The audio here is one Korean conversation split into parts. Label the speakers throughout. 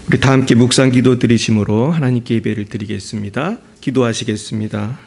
Speaker 1: 우리 다 함께 묵상 기도 드리심으로 하나님께 예배를 드리겠습니다. 기도하시겠습니다.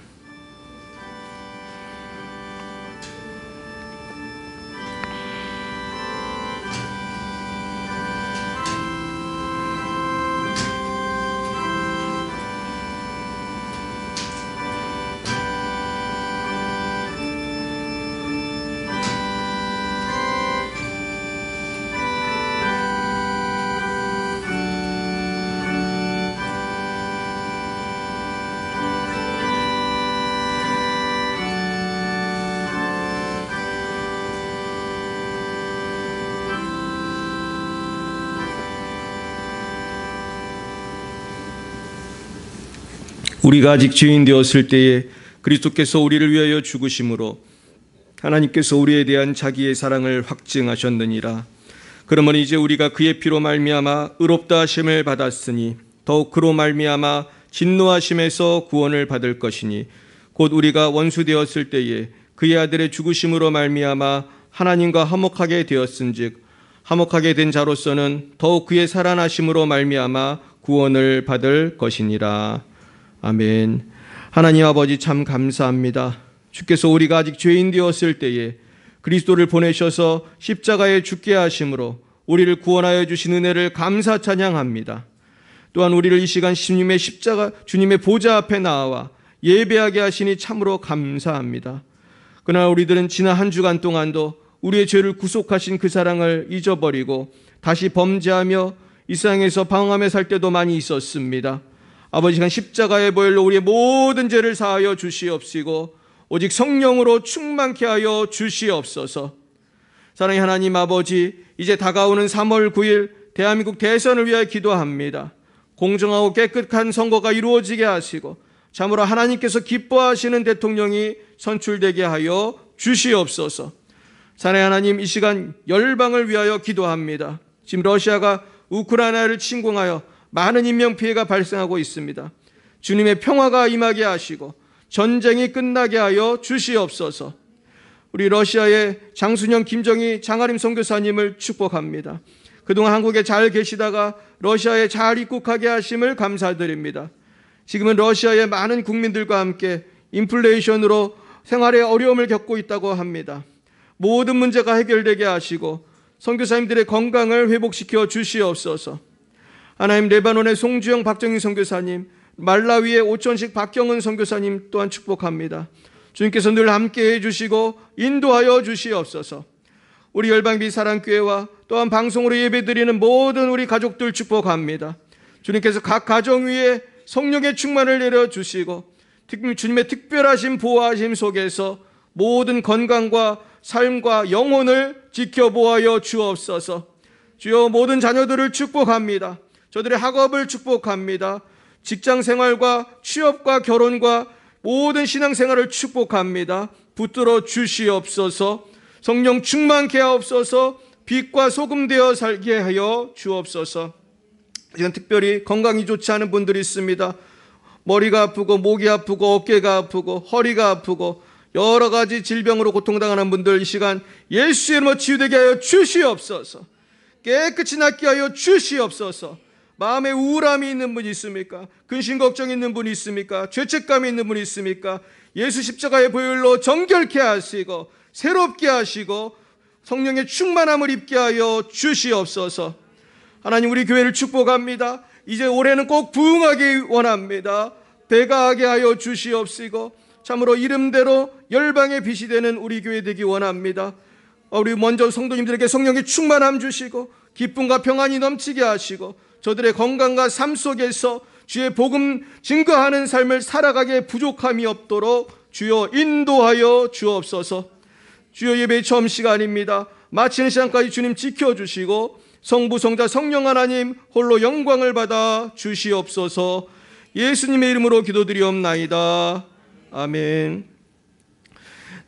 Speaker 1: 우리가 아직 죄인 되었을 때에 그리스도께서 우리를 위하여 죽으심으로 하나님께서 우리에 대한 자기의 사랑을 확증하셨느니라. 그러므로 이제 우리가 그의 피로 말미암아 의롭다 하심을 받았으니 더욱 그로 말미암아 진노하심에서 구원을 받을 것이니 곧 우리가 원수 되었을 때에 그의 아들의 죽으심으로 말미암아 하나님과 화목하게 되었은즉 화목하게 된 자로서는 더욱 그의 살아나심으로 말미암아 구원을 받을 것이니라. 아멘. 하나님 아버지 참 감사합니다. 주께서 우리가 아직 죄인 되었을 때에 그리스도를 보내셔서 십자가에 죽게 하심으로 우리를 구원하여 주신 은혜를 감사 찬양합니다. 또한 우리를 이 시간 주님의 십자가, 주님의 보좌 앞에 나와 예배하게 하시니 참으로 감사합니다. 그러나 우리들은 지난 한 주간 동안도 우리의 죄를 구속하신 그 사랑을 잊어버리고 다시 범죄하며 이 세상에서 방황하며 살 때도 많이 있었습니다. 아버지 시간 십자가의 보혈로 우리의 모든 죄를 사하여 주시옵시고 오직 성령으로 충만케 하여 주시옵소서. 사랑의 하나님 아버지, 이제 다가오는 3월 9일 대한민국 대선을 위하여 기도합니다. 공정하고 깨끗한 선거가 이루어지게 하시고 참으로 하나님께서 기뻐하시는 대통령이 선출되게 하여 주시옵소서. 사랑의 하나님, 이 시간 열방을 위하여 기도합니다. 지금 러시아가 우크라이나를 침공하여 많은 인명피해가 발생하고 있습니다. 주님의 평화가 임하게 하시고 전쟁이 끝나게 하여 주시옵소서. 우리 러시아의 장순영, 김정희, 장하림 선교사님을 축복합니다. 그동안 한국에 잘 계시다가 러시아에 잘 입국하게 하심을 감사드립니다. 지금은 러시아의 많은 국민들과 함께 인플레이션으로 생활에 어려움을 겪고 있다고 합니다. 모든 문제가 해결되게 하시고 선교사님들의 건강을 회복시켜 주시옵소서. 하나님, 레바논의 송주영, 박정희 선교사님, 말라위의 오천식, 박경은 선교사님 또한 축복합니다. 주님께서 늘 함께해 주시고 인도하여 주시옵소서. 우리 열방비 사랑교회와 또한 방송으로 예배드리는 모든 우리 가족들 축복합니다. 주님께서 각 가정 위에 성령의 충만을 내려주시고 주님의 특별하신 보호하심 속에서 모든 건강과 삶과 영혼을 지켜보아여 주옵소서. 주여, 모든 자녀들을 축복합니다. 저들의 학업을 축복합니다. 직장 생활과 취업과 결혼과 모든 신앙생활을 축복합니다. 붙들어 주시옵소서. 성령 충만케 하옵소서. 빛과 소금 되어 살게 하여 주옵소서. 지금 특별히 건강이 좋지 않은 분들이 있습니다. 머리가 아프고 목이 아프고 어깨가 아프고 허리가 아프고 여러 가지 질병으로 고통당하는 분들 이 시간 예수의 이름으로 치유되게 하여 주시옵소서. 깨끗이 낫게 하여 주시옵소서. 마음에 우울함이 있는 분이 있습니까? 근심 걱정이 있는 분이 있습니까? 죄책감이 있는 분이 있습니까? 예수 십자가의 보혈로 정결케 하시고 새롭게 하시고 성령의 충만함을 입게 하여 주시옵소서. 하나님, 우리 교회를 축복합니다. 이제 올해는 꼭 부흥하기 원합니다. 배가하게 하여 주시옵시고 참으로 이름대로 열방의 빛이 되는 우리 교회 되기 원합니다. 우리 먼저 성도님들에게 성령의 충만함 주시고 기쁨과 평안이 넘치게 하시고 저들의 건강과 삶 속에서 주의 복음 증거하는 삶을 살아가게 부족함이 없도록 주여 인도하여 주옵소서. 주여, 예배 처음 시간입니다. 마치는 시간까지 주님 지켜주시고 성부, 성자, 성령 하나님 홀로 영광을 받아 주시옵소서. 예수님의 이름으로 기도드리옵나이다. 아멘.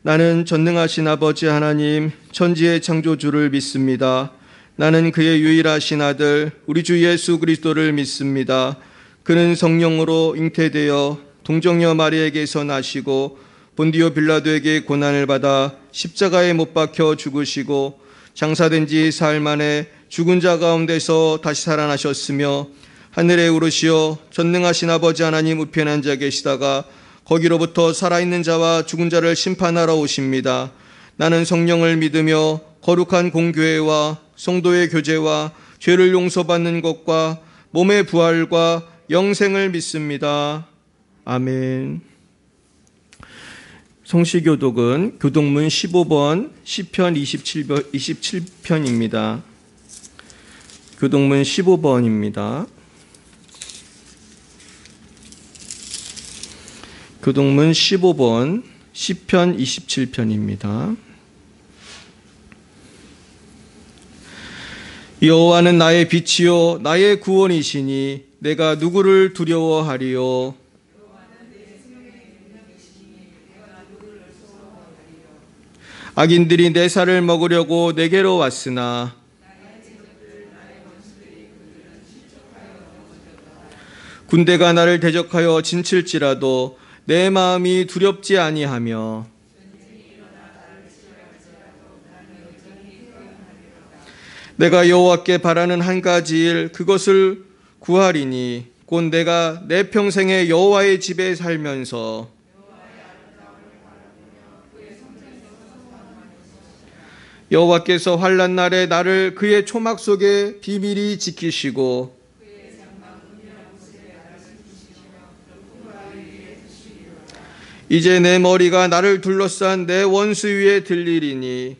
Speaker 1: 나는 전능하신 아버지 하나님, 천지의 창조주를 믿습니다. 나는 그의 유일하신 아들 우리 주 예수 그리스도를 믿습니다. 그는 성령으로 잉태되어 동정녀 마리에게서 나시고 본디오 빌라도에게 고난을 받아 십자가에 못 박혀 죽으시고 장사된 지 사흘 만에 죽은 자 가운데서 다시 살아나셨으며 하늘에 오르시어 전능하신 아버지 하나님 우편에 앉아 계시다가 거기로부터 살아있는 자와 죽은 자를 심판하러 오십니다. 나는 성령을 믿으며 거룩한 공교회와 성도의 교제와 죄를 용서받는 것과 몸의 부활과 영생을 믿습니다. 아멘. 성시교독은 교독문 15번 시편 27편입니다. 교독문 15번입니다. 교독문 15번 시편 27편입니다. 여호와는 나의 빛이요 나의 구원이시니 내가 누구를 두려워하리요. 악인들이 내 살을 먹으려고 내게로 왔으나 군대가 나를 대적하여 진칠지라도 내 마음이 두렵지 아니하며 내가 여호와께 바라는 한 가지 일 그것을 구하리니 곧 내가 내 평생에 여호와의 집에 살면서 여호와께서 환난 날에 나를 그의 초막 속에 비밀히 지키시고 이제 내 머리가 나를 둘러싼 내 원수 위에 들리리니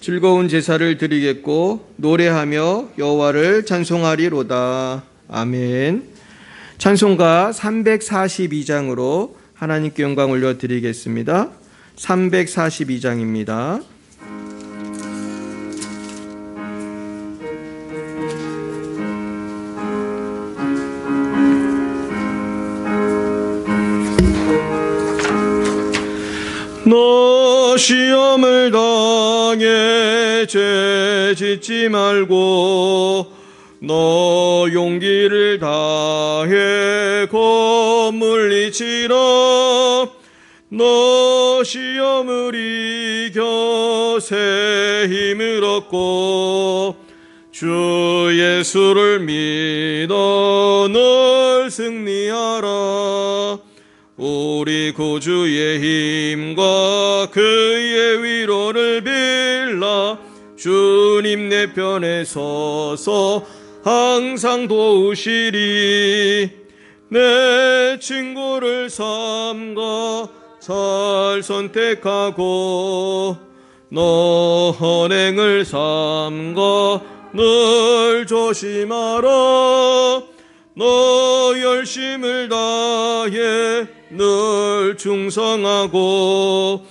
Speaker 1: 즐거운 제사를 드리겠고 노래하며 여호와를 찬송하리로다. 아멘. 찬송가 342장으로 하나님께 영광 올려드리겠습니다. 342장입니다. 너 시험을 당해 죄 짓지 말고 너 용기를 다해 god물리치라. 너 시험을 이겨 새 힘을 얻고 주 예수를 믿어 늘 승리하라. 우리 구주의 힘과 그의 위로를 빌라. 주님 내 편에 서서 항상 도우시리. 내 친구를 삼가 잘 선택하고 너 헌행을 삼가 늘 조심하라. 너 열심을 다해 늘 충성하고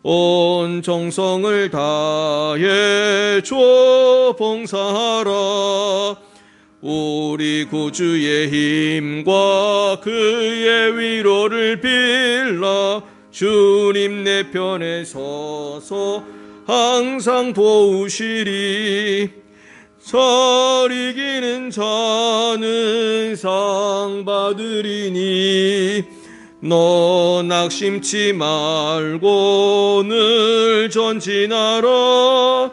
Speaker 1: 온 정성을 다해 주 봉사하라. 우리 구주의 힘과 그의 위로를 빌라. 주님 내 편에 서서 항상 도우시리. 잘 이기는 자는 상 받으리니 너 낙심치 말고 늘 전진하라.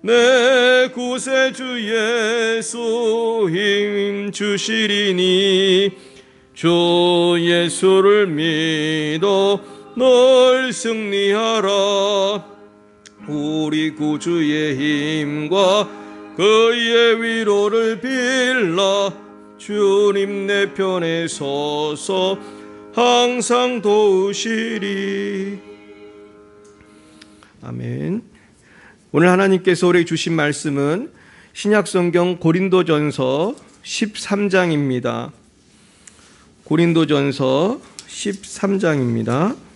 Speaker 1: 내 구세주 예수 힘 주시리니 주 예수를 믿어 늘 승리하라. 우리 구주의 힘과 그의 위로를 빌라. 주님 내 편에 서서 항상 도우시리. 아멘. 오늘 하나님께서 우리에게 주신 말씀은 신약성경 고린도전서 13장입니다. 고린도전서 13장입니다.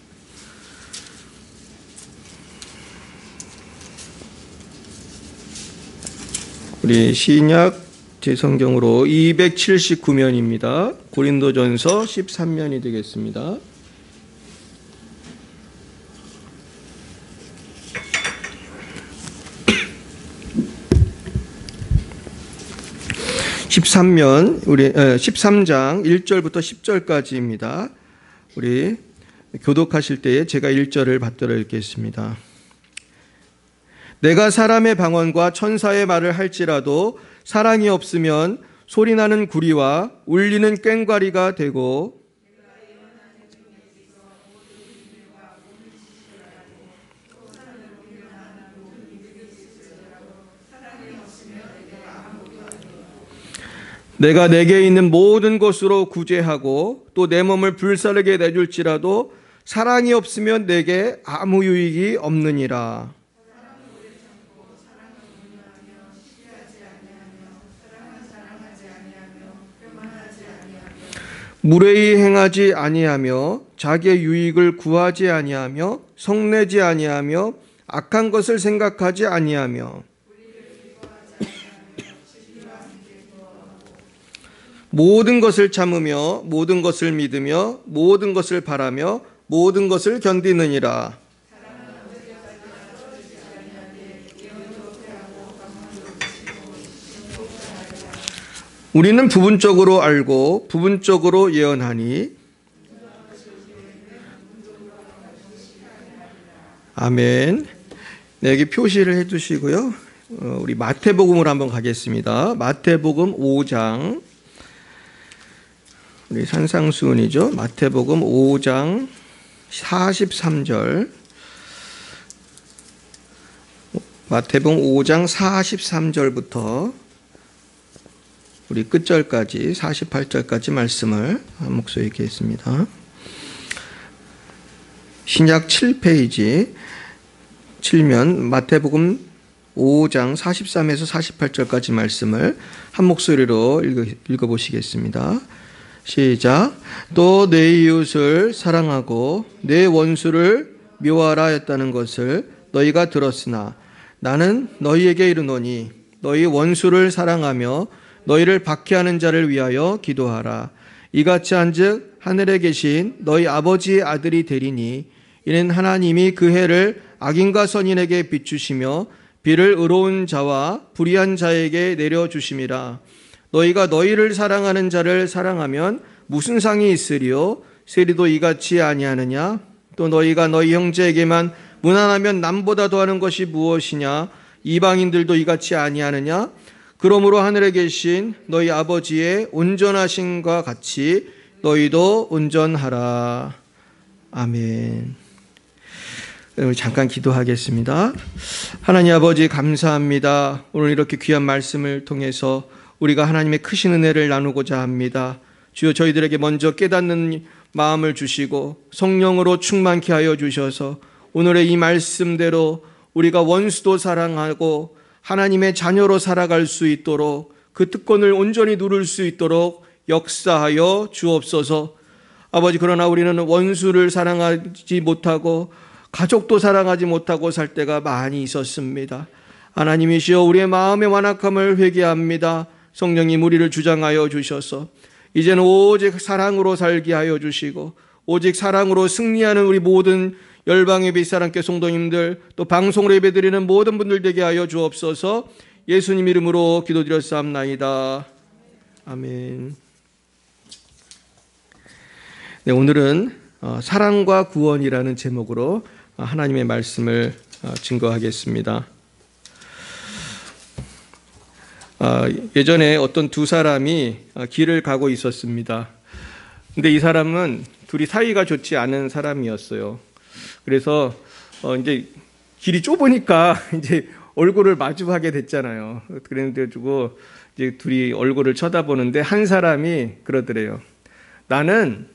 Speaker 1: 우리 신약 제성경으로 279면입니다. 고린도전서 13면이 되겠습니다. 우리 13장 1절부터 10절까지입니다. 우리 교독하실 때에 제가 1절을 받들어 읽겠습니다. 내가 사람의 방언과 천사의 말을 할지라도 사랑이 없으면 소리나는 구리와 울리는 꽹과리가 되고 내가 내게 있는 모든 것으로 구제하고 또 내 몸을 불사르게 내줄지라도 사랑이 없으면 내게 아무 유익이 없느니라. 무례히 행하지 아니하며 자기의 유익을 구하지 아니하며 성내지 아니하며 악한 것을 생각하지 아니하며 모든 것을 참으며 모든 것을 믿으며 모든 것을 바라며 모든 것을 견디느니라. 우리는 부분적으로 알고 부분적으로 예언하니 아멘. 네, 여기 표시를 해두시고요. 우리 마태복음으로 한번 가겠습니다. 마태복음 5장 우리 산상수훈이죠. 마태복음 5장 43절 마태복음 5장 43절부터 우리 끝절까지 48절까지 말씀을 한 목소리 읽겠습니다. 신약 7페이지 7면 마태복음 5장 43에서 48절까지 말씀을 한 목소리로 읽어보시겠습니다. 시작. 또 내 이웃을 사랑하고 내 원수를 미워하라 했다는 것을 너희가 들었으나 나는 너희에게 이르노니 너희 원수를 사랑하며 너희를 박해하는 자를 위하여 기도하라. 이같이 한즉 하늘에 계신 너희 아버지의 아들이 되리니 이는 하나님이 그 해를 악인과 선인에게 비추시며 비를 의로운 자와 불의한 자에게 내려주심이라. 너희가 너희를 사랑하는 자를 사랑하면 무슨 상이 있으리요? 세리도 이같이 아니하느냐? 또 너희가 너희 형제에게만 무난하면 남보다 더하는 것이 무엇이냐? 이방인들도 이같이 아니하느냐? 그러므로 하늘에 계신 너희 아버지의 온전하심과 같이 너희도 온전하라. 아멘. 잠깐 기도하겠습니다. 하나님 아버지 감사합니다. 오늘 이렇게 귀한 말씀을 통해서 우리가 하나님의 크신 은혜를 나누고자 합니다. 주여 저희들에게 먼저 깨닫는 마음을 주시고 성령으로 충만케 하여 주셔서 오늘의 이 말씀대로 우리가 원수도 사랑하고 하나님의 자녀로 살아갈 수 있도록 그 특권을 온전히 누릴 수 있도록 역사하여 주옵소서. 아버지, 그러나 우리는 원수를 사랑하지 못하고 가족도 사랑하지 못하고 살 때가 많이 있었습니다. 하나님이시여 우리의 마음의 완악함을 회개합니다. 성령님 우리를 주장하여 주셔서 이제는 오직 사랑으로 살게 하여 주시고 오직 사랑으로 승리하는 우리 모든 열방의 빛사랑교회 성도님들 또 방송으로 예배드리는 모든 분들 되게 하여 주옵소서. 예수님 이름으로 기도드렸사옵나이다. 아멘. 네, 오늘은 사랑과 구원이라는 제목으로 하나님의 말씀을 증거하겠습니다. 예전에 어떤 두 사람이 길을 가고 있었습니다. 근데 이 사람은 둘이 사이가 좋지 않은 사람이었어요. 그래서 이제 길이 좁으니까 이제 얼굴을 마주하게 됐잖아요. 그래가지고 이제 둘이 얼굴을 쳐다보는데 한 사람이 그러더래요. 나는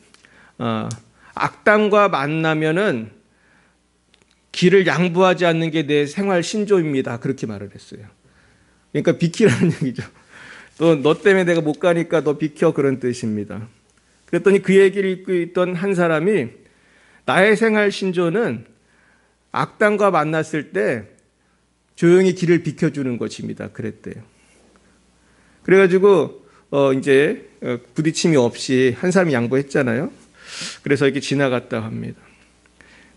Speaker 1: 악당과 만나면은 길을 양보하지 않는 게 내 생활 신조입니다. 그렇게 말을 했어요. 그러니까 비키라는 얘기죠. 또 너 때문에 내가 못 가니까 너 비켜, 그런 뜻입니다. 그랬더니 그 얘기를 읽고 있던 한 사람이 나의 생활 신조는 악당과 만났을 때 조용히 길을 비켜주는 것입니다. 그랬대요. 그래가지고 이제 부딪힘이 없이 한 사람이 양보했잖아요. 그래서 이렇게 지나갔다 합니다.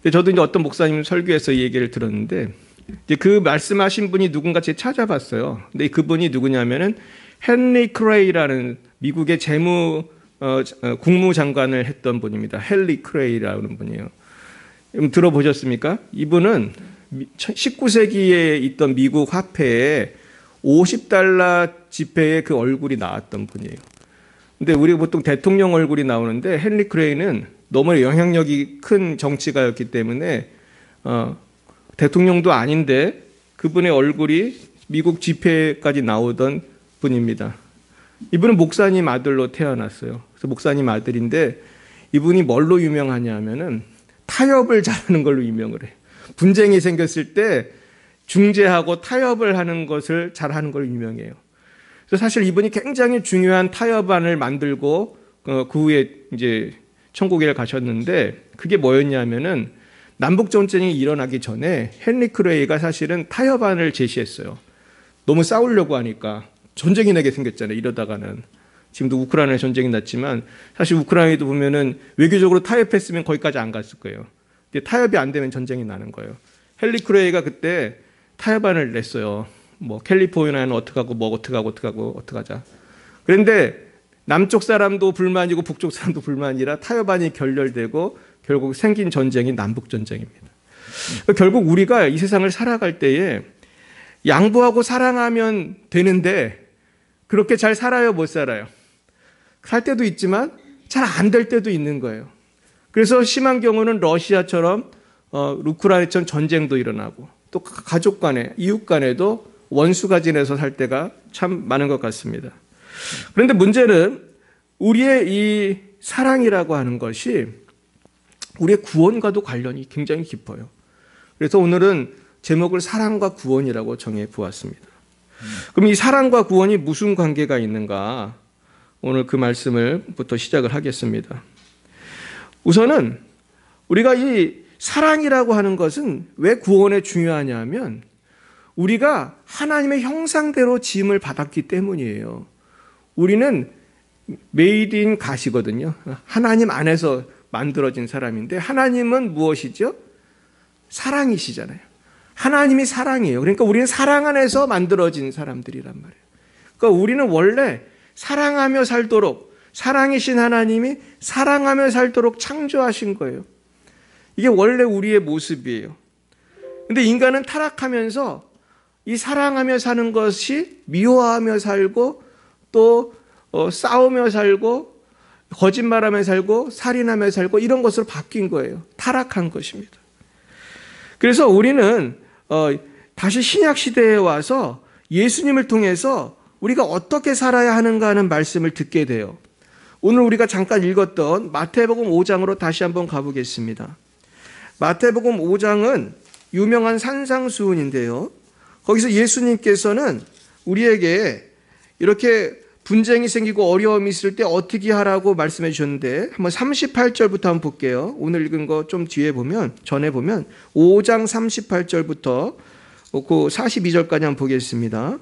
Speaker 1: 근데 저도 이제 어떤 목사님 설교에서 이 얘기를 들었는데 이제 그 말씀하신 분이 누군가 제가 찾아봤어요. 근데 그분이 누구냐면은 헨리 크레이라는 미국의 국무장관을 했던 분입니다. 헨리 크레이라는 분이에요. 들어보셨습니까? 이분은 19세기에 있던 미국 화폐에 $50 지폐에 그 얼굴이 나왔던 분이에요. 근데 우리가 보통 대통령 얼굴이 나오는데 헨리 클레이는 너무 영향력이 큰 정치가였기 때문에 대통령도 아닌데 그분의 얼굴이 미국 지폐까지 나오던 분입니다. 이분은 목사님 아들로 태어났어요. 그래서 목사님 아들인데 이분이 뭘로 유명하냐 하면은 타협을 잘하는 걸로 유명을 해요. 분쟁이 생겼을 때 중재하고 타협을 하는 것을 잘하는 걸로 유명해요. 그래서 사실 이분이 굉장히 중요한 타협안을 만들고 그 후에 이제 천국에 가셨는데 그게 뭐였냐면은 남북 전쟁이 일어나기 전에 헨리 클레이가 사실은 타협안을 제시했어요. 너무 싸우려고 하니까 전쟁이 나게 생겼잖아요. 이러다가는 지금도 우크라이나에 전쟁이 났지만 사실 우크라이나도 보면은 외교적으로 타협했으면 거기까지 안 갔을 거예요. 근데 타협이 안 되면 전쟁이 나는 거예요. 헨리 클레이가 그때 타협안을 냈어요. 뭐 캘리포니아는 어떡하고 뭐 어떡하자. 그런데 남쪽 사람도 불만이고 북쪽 사람도 불만이라 타협안이 결렬되고 결국 생긴 전쟁이 남북 전쟁입니다. 결국 우리가 이 세상을 살아갈 때에 양보하고 사랑하면 되는데 그렇게 잘 살아요, 못 살아요? 살 때도 있지만 잘 안 될 때도 있는 거예요. 그래서 심한 경우는 러시아처럼 우크라이나처럼 전쟁도 일어나고 또 가족 간에 이웃 간에도 원수가 지내서 살 때가 참 많은 것 같습니다. 그런데 문제는 우리의 이 사랑이라고 하는 것이 우리의 구원과도 관련이 굉장히 깊어요. 그래서 오늘은 제목을 사랑과 구원이라고 정해 보았습니다. 그럼 이 사랑과 구원이 무슨 관계가 있는가? 오늘 그 말씀을부터 시작을 하겠습니다. 우선은 우리가 이 사랑이라고 하는 것은 왜 구원에 중요하냐 하면 우리가 하나님의 형상대로 지음을 받았기 때문이에요. 우리는 메이드 인 갓이거든요. 하나님 안에서 만들어진 사람인데 하나님은 무엇이죠? 사랑이시잖아요. 하나님이 사랑이에요. 그러니까 우리는 사랑 안에서 만들어진 사람들이란 말이에요. 그러니까 우리는 원래 사랑하며 살도록 사랑이신 하나님이 사랑하며 살도록 창조하신 거예요. 이게 원래 우리의 모습이에요. 그런데 인간은 타락하면서 이 사랑하며 사는 것이 미워하며 살고 또 싸우며 살고 거짓말하며 살고 살인하며 살고 이런 것으로 바뀐 거예요. 타락한 것입니다. 그래서 우리는 다시 신약 시대에 와서 예수님을 통해서 우리가 어떻게 살아야 하는가 하는 말씀을 듣게 돼요. 오늘 우리가 잠깐 읽었던 마태복음 5장으로 다시 한번 가보겠습니다. 마태복음 5장은 유명한 산상수훈인데요. 거기서 예수님께서는 우리에게 이렇게 분쟁이 생기고 어려움이 있을 때 어떻게 하라고 말씀해 주셨는데 한번 38절부터 한번 볼게요. 오늘 읽은 거 좀 뒤에 보면 전에 보면 5장 38절부터 그 42절까지 한번 보겠습니다.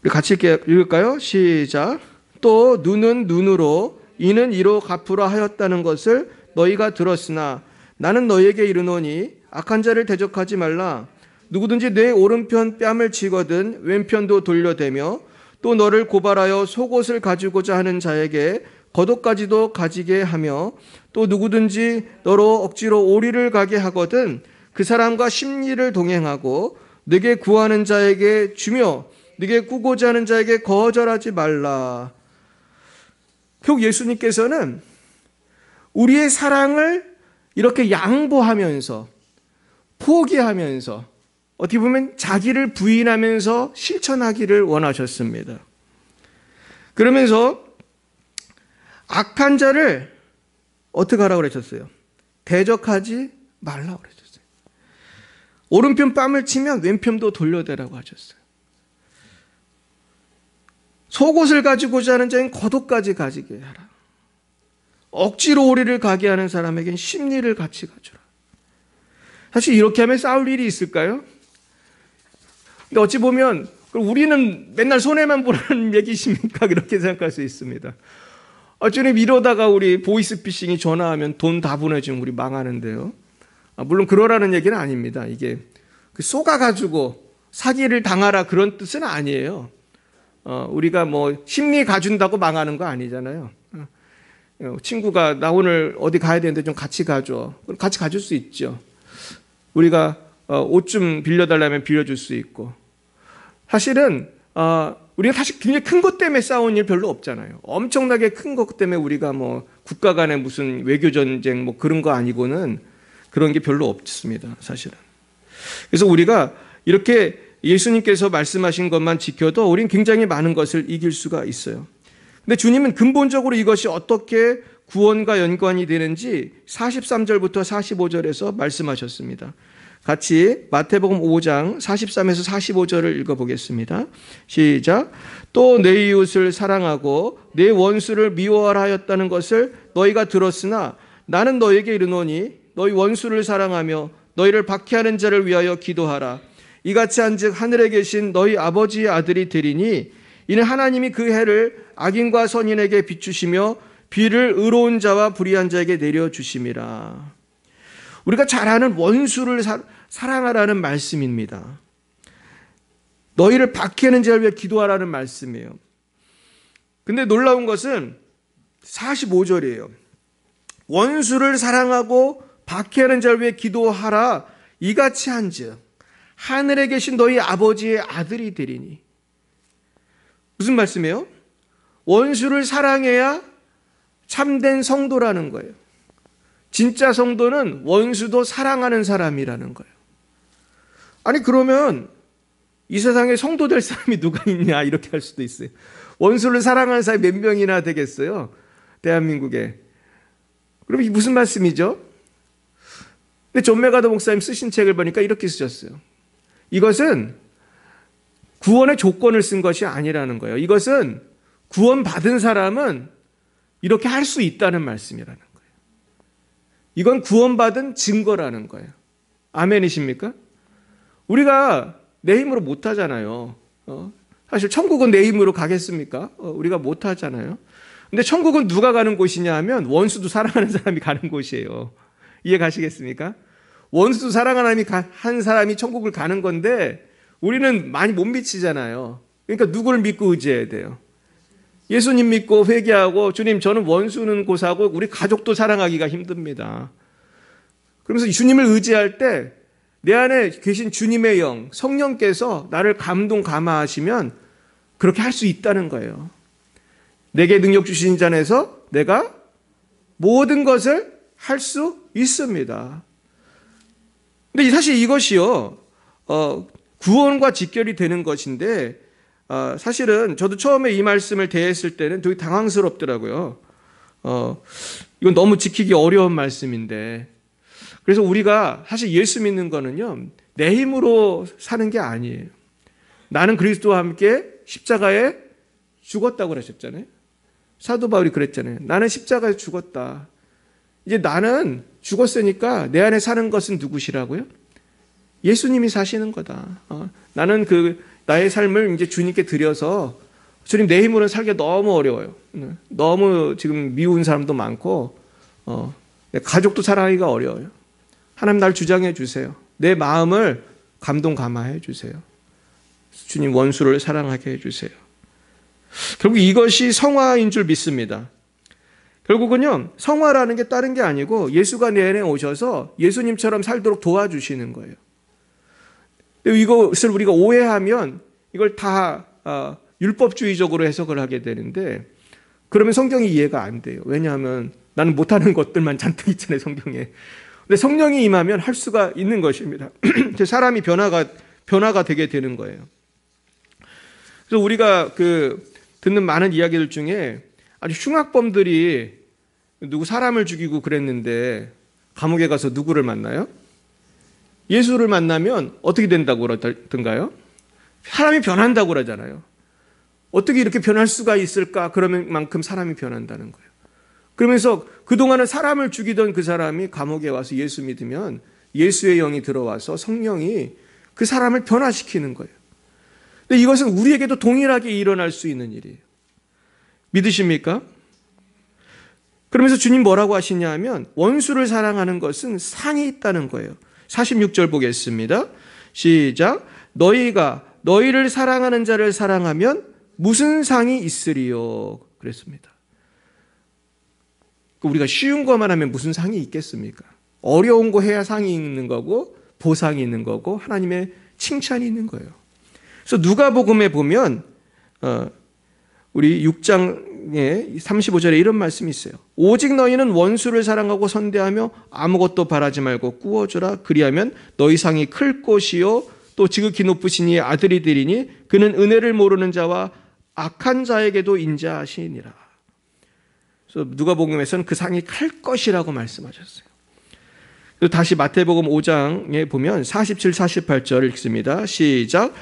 Speaker 1: 우리 같이 읽을까요? 시작. 또 눈은 눈으로 이는 이로 갚으라 하였다는 것을 너희가 들었으나 나는 너희에게 이르노니 악한 자를 대적하지 말라. 누구든지 내 오른편 뺨을 치거든 왼편도 돌려대며 또 너를 고발하여 속옷을 가지고자 하는 자에게 겉옷까지도 가지게 하며 또 누구든지 너로 억지로 오리를 가게 하거든 그 사람과 심리를 동행하고 네게 구하는 자에게 주며 네게 꾸고자 하는 자에게 거절하지 말라. 결국 예수님께서는 우리의 사랑을 이렇게 양보하면서 포기하면서 어떻게 보면 자기를 부인하면서 실천하기를 원하셨습니다. 그러면서 악한 자를 어떻게 하라고 그러셨어요? 대적하지 말라고 그러셨어요. 오른편 뺨을 치면 왼편도 돌려대라고 하셨어요. 속옷을 가지고자 하는 자는 겉옷까지 가지게 하라. 억지로 오리를 가게 하는 사람에겐 심리를 같이 가주라. 사실 이렇게 하면 싸울 일이 있을까요? 근데 어찌 보면 우리는 맨날 손해만 보는 얘기십니까? 이렇게 생각할 수 있습니다. 어쩌면 이러다가 우리 보이스피싱이 전화하면 돈 다 보내주면 우리 망하는데요. 물론 그러라는 얘기는 아닙니다. 이게 쏘가가지고 사기를 당하라 그런 뜻은 아니에요. 우리가 뭐 심리 가준다고 망하는 거 아니잖아요. 친구가 나 오늘 어디 가야 되는데 좀 같이 가줘. 그럼 같이 가줄 수 있죠. 우리가 옷 좀 빌려달라면 빌려줄 수 있고, 사실은 우리가 사실 굉장히 큰 것 때문에 싸운 일 별로 없잖아요. 엄청나게 큰 것 때문에 우리가 뭐 국가 간의 무슨 외교 전쟁 뭐 그런 거 아니고는 그런 게 별로 없습니다, 사실은. 그래서 우리가 이렇게 예수님께서 말씀하신 것만 지켜도 우리는 굉장히 많은 것을 이길 수가 있어요. 근데 주님은 근본적으로 이것이 어떻게 구원과 연관이 되는지 43절부터 45절에서 말씀하셨습니다. 같이 마태복음 5장 43에서 45절을 읽어보겠습니다. 시작. 또 내 이웃을 사랑하고 내 원수를 미워하라 하였다는 것을 너희가 들었으나 나는 너희에게 이르노니 너희 원수를 사랑하며 너희를 박해하는 자를 위하여 기도하라. 이같이 한즉 하늘에 계신 너희 아버지의 아들이 되리니 이는 하나님이 그 해를 악인과 선인에게 비추시며 비를 의로운 자와 불의한 자에게 내려주심이라. 우리가 잘 아는 원수를 사랑하라는 말씀입니다. 너희를 박해하는 자를 위해 기도하라는 말씀이에요. 근데 놀라운 것은 45절이에요. 원수를 사랑하고 박해하는 자를 위해 기도하라. 이같이 한즉 하늘에 계신 너희 아버지의 아들이 되리니. 무슨 말씀이에요? 원수를 사랑해야 참된 성도라는 거예요. 진짜 성도는 원수도 사랑하는 사람이라는 거예요. 아니 그러면 이 세상에 성도 될 사람이 누가 있냐 이렇게 할 수도 있어요. 원수를 사랑하는 사람이 몇 명이나 되겠어요? 대한민국에. 그럼 이게 무슨 말씀이죠? 근데 존 메가더 목사님 쓰신 책을 보니까 이렇게 쓰셨어요. 이것은 구원의 조건을 쓴 것이 아니라는 거예요. 이것은 구원받은 사람은 이렇게 할 수 있다는 말씀이라는 거예요. 이건 구원받은 증거라는 거예요. 아멘이십니까? 우리가 내 힘으로 못하잖아요. 사실 천국은 내 힘으로 가겠습니까? 우리가 못하잖아요. 근데 천국은 누가 가는 곳이냐 하면 원수도 사랑하는 사람이 가는 곳이에요. 이해 가시겠습니까? 원수도 사랑하는 한 사람이 천국을 가는 건데 우리는 많이 못 미치잖아요. 그러니까 누구를 믿고 의지해야 돼요? 예수님 믿고 회개하고 주님 저는 원수는 고사하고 우리 가족도 사랑하기가 힘듭니다. 그러면서 주님을 의지할 때 내 안에 계신 주님의 영, 성령께서 나를 감동 감화하시면 그렇게 할 수 있다는 거예요. 내게 능력 주신 자 안에서 내가 모든 것을 할 수 있습니다. 근데 사실 이것이요, 구원과 직결이 되는 것인데, 사실은 저도 처음에 이 말씀을 대했을 때는 되게 당황스럽더라고요. 이건 너무 지키기 어려운 말씀인데. 그래서 우리가 사실 예수 믿는 거는요, 내 힘으로 사는 게 아니에요. 나는 그리스도와 함께 십자가에 죽었다고 그러셨잖아요. 사도 바울이 그랬잖아요. 나는 십자가에 죽었다. 이제 나는 죽었으니까 내 안에 사는 것은 누구시라고요? 예수님이 사시는 거다. 나는 나의 삶을 이제 주님께 드려서 주님 내 힘으로는 살기가 너무 어려워요. 너무 지금 미운 사람도 많고 가족도 사랑하기가 어려워요. 하나님 날 주장해 주세요. 내 마음을 감동 감화해 주세요. 주님 원수를 사랑하게 해 주세요. 결국 이것이 성화인 줄 믿습니다. 결국은요, 성화라는 게 다른 게 아니고 예수가 내 안에 오셔서 예수님처럼 살도록 도와주시는 거예요. 이것을 우리가 오해하면 이걸 다 율법주의적으로 해석을 하게 되는데 그러면 성경이 이해가 안 돼요. 왜냐하면 나는 못하는 것들만 잔뜩 있잖아요, 성경에. 근데 성령이 임하면 할 수가 있는 것입니다. 사람이 변화가 되게 되는 거예요. 그래서 우리가 듣는 많은 이야기들 중에 아주 흉악범들이 누구 사람을 죽이고 그랬는데 감옥에 가서 누구를 만나요? 예수를 만나면 어떻게 된다고 그러던가요? 사람이 변한다고 그러잖아요. 어떻게 이렇게 변할 수가 있을까? 그러면 만큼 사람이 변한다는 거예요. 그러면서 그동안은 사람을 죽이던 그 사람이 감옥에 와서 예수 믿으면 예수의 영이 들어와서 성령이 그 사람을 변화시키는 거예요. 근데 이것은 우리에게도 동일하게 일어날 수 있는 일이에요. 믿으십니까? 그러면서 주님 뭐라고 하시냐 하면 원수를 사랑하는 것은 상이 있다는 거예요. 46절 보겠습니다. 시작. 너희가 너희를 사랑하는 자를 사랑하면 무슨 상이 있으리요? 그랬습니다. 우리가 쉬운 것만 하면 무슨 상이 있겠습니까? 어려운 거 해야 상이 있는 거고 보상이 있는 거고 하나님의 칭찬이 있는 거예요. 그래서 누가복음에 보면 우리 6장에 35절에 이런 말씀이 있어요. 오직 너희는 원수를 사랑하고 선대하며 아무것도 바라지 말고 꾸어주라. 그리하면 너희 상이 클 것이요 또 지극히 높으신 이의 아들이 되리니 그는 은혜를 모르는 자와 악한 자에게도 인자하시니라. 그래서 누가복음에서는 그 상이 클 것이라고 말씀하셨어요. 그리고 다시 마태복음 5장에 보면 47, 48절 읽습니다. 시작.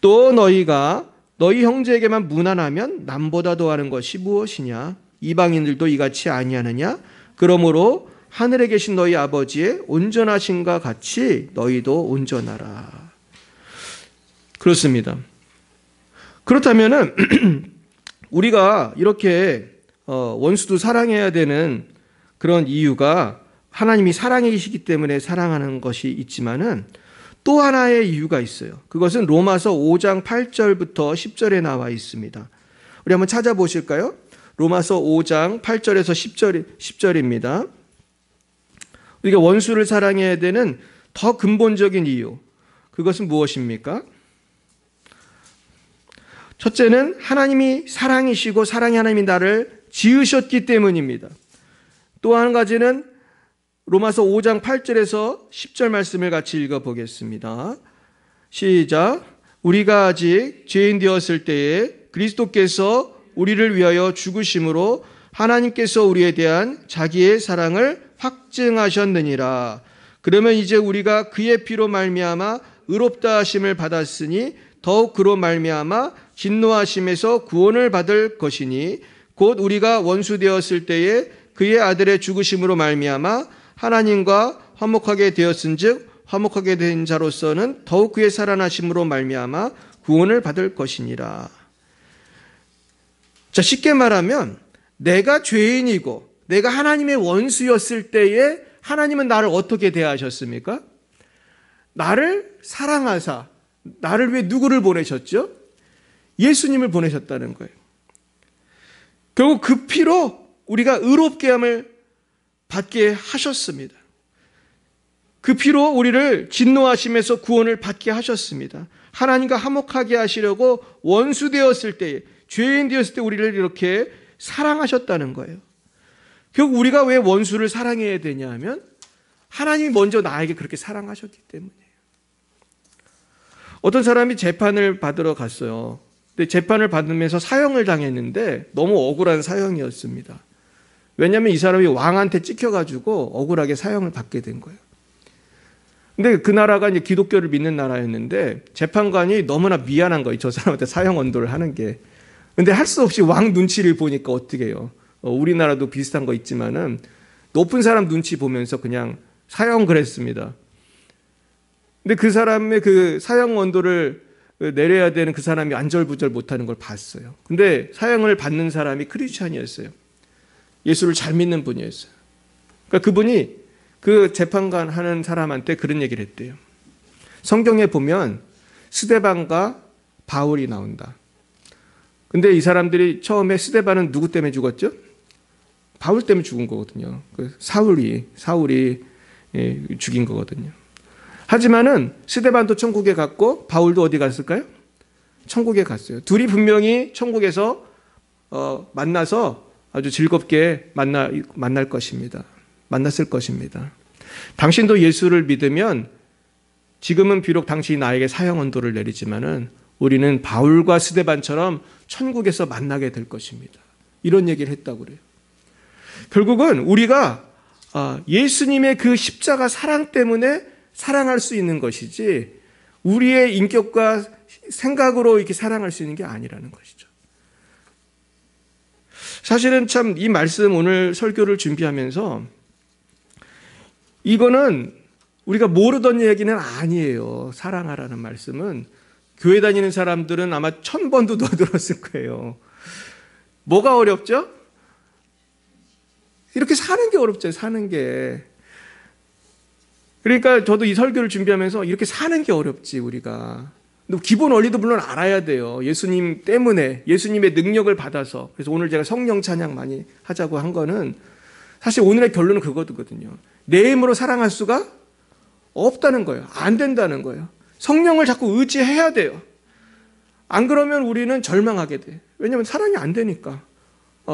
Speaker 1: 또 너희가 너희 형제에게만 무난하면 남보다 더하는 것이 무엇이냐? 이방인들도 이같이 아니하느냐? 그러므로 하늘에 계신 너희 아버지의 온전하심과 같이 너희도 온전하라. 그렇습니다. 그렇다면은 우리가 이렇게 원수도 사랑해야 되는 그런 이유가 하나님이 사랑이시기 때문에 사랑하는 것이 있지만은 또 하나의 이유가 있어요. 그것은 로마서 5장 8절부터 10절에 나와 있습니다. 우리 한번 찾아보실까요? 로마서 5장 8절에서 10절입니다. 우리가 원수를 사랑해야 되는 더 근본적인 이유, 그것은 무엇입니까? 첫째는 하나님이 사랑이시고 사랑의 하나님이 나를 지으셨기 때문입니다. 또 한 가지는 로마서 5장 8절에서 10절 말씀을 같이 읽어보겠습니다. 시작. 우리가 아직 죄인 되었을 때에 그리스도께서 우리를 위하여 죽으심으로 하나님께서 우리에 대한 자기의 사랑을 확증하셨느니라. 그러면 이제 우리가 그의 피로 말미암아 의롭다 하심을 받았으니 더욱 그로 말미암아 진노하심에서 구원을 받을 것이니 곧 우리가 원수 되었을 때에 그의 아들의 죽으심으로 말미암아 하나님과 화목하게 되었은즉 화목하게 된 자로서는 더욱 그의 살아나심으로 말미암아 구원을 받을 것이니라. 자, 쉽게 말하면 내가 죄인이고 내가 하나님의 원수였을 때에 하나님은 나를 어떻게 대하셨습니까? 나를 사랑하사 나를 위해 누구를 보내셨죠? 예수님을 보내셨다는 거예요. 결국 그 피로 우리가 의롭게 함을 받게 하셨습니다. 그 피로 우리를 진노하심에서 구원을 받게 하셨습니다. 하나님과 화목하게 하시려고 원수 되었을 때, 죄인 되었을 때 우리를 이렇게 사랑하셨다는 거예요. 결국 우리가 왜 원수를 사랑해야 되냐 하면 하나님이 먼저 나에게 그렇게 사랑하셨기 때문이에요. 어떤 사람이 재판을 받으러 갔어요. 근데 재판을 받으면서 사형을 당했는데 너무 억울한 사형이었습니다. 왜냐하면 이 사람이 왕한테 찍혀가지고 억울하게 사형을 받게 된 거예요. 근데 그 나라가 이제 기독교를 믿는 나라였는데 재판관이 너무나 미안한 거예요. 저 사람한테 사형 언도를 하는 게. 근데 할 수 없이 왕 눈치를 보니까 어떻게 해요? 우리나라도 비슷한 거 있지만은 높은 사람 눈치 보면서 그냥 사형을 했습니다. 근데 그 사람의 그 사형 언도를 내려야 되는 그 사람이 안절부절 못하는 걸 봤어요. 근데 사형을 받는 사람이 크리스찬이었어요. 예수를 잘 믿는 분이었어요. 그러니까 그분이 그 재판관 하는 사람한테 그런 얘기를 했대요. 성경에 보면 스데반과 바울이 나온다. 근데 이 사람들이 처음에 스데반은 누구 때문에 죽었죠? 바울 때문에 죽은 거거든요. 사울이 죽인 거거든요. 하지만은 스데반도 천국에 갔고 바울도 어디 갔을까요? 천국에 갔어요. 둘이 분명히 천국에서 만나서 아주 즐겁게 만날 것입니다. 만났을 것입니다. 당신도 예수를 믿으면 지금은 비록 당신이 나에게 사형 언도를 내리지만은 우리는 바울과 스데반처럼 천국에서 만나게 될 것입니다. 이런 얘기를 했다고 그래요. 결국은 우리가 예수님의 그 십자가 사랑 때문에 사랑할 수 있는 것이지 우리의 인격과 생각으로 이렇게 사랑할 수 있는 게 아니라는 것이죠. 사실은 참 이 말씀 오늘 설교를 준비하면서 이거는 우리가 모르던 얘기는 아니에요. 사랑하라는 말씀은 교회 다니는 사람들은 아마 1000번도 더 들었을 거예요. 뭐가 어렵죠? 이렇게 사는 게 어렵죠. 사는 게. 그러니까 저도 이 설교를 준비하면서 이렇게 사는 게 어렵지 우리가. 근데 기본 원리도 물론 알아야 돼요. 예수님 때문에 예수님의 능력을 받아서. 그래서 오늘 제가 성령 찬양 많이 하자고 한 거는 사실 오늘의 결론은 그거거든요. 내 힘으로 사랑할 수가 없다는 거예요. 안 된다는 거예요. 성령을 자꾸 의지해야 돼요. 안 그러면 우리는 절망하게 돼. 왜냐하면 사랑이 안 되니까.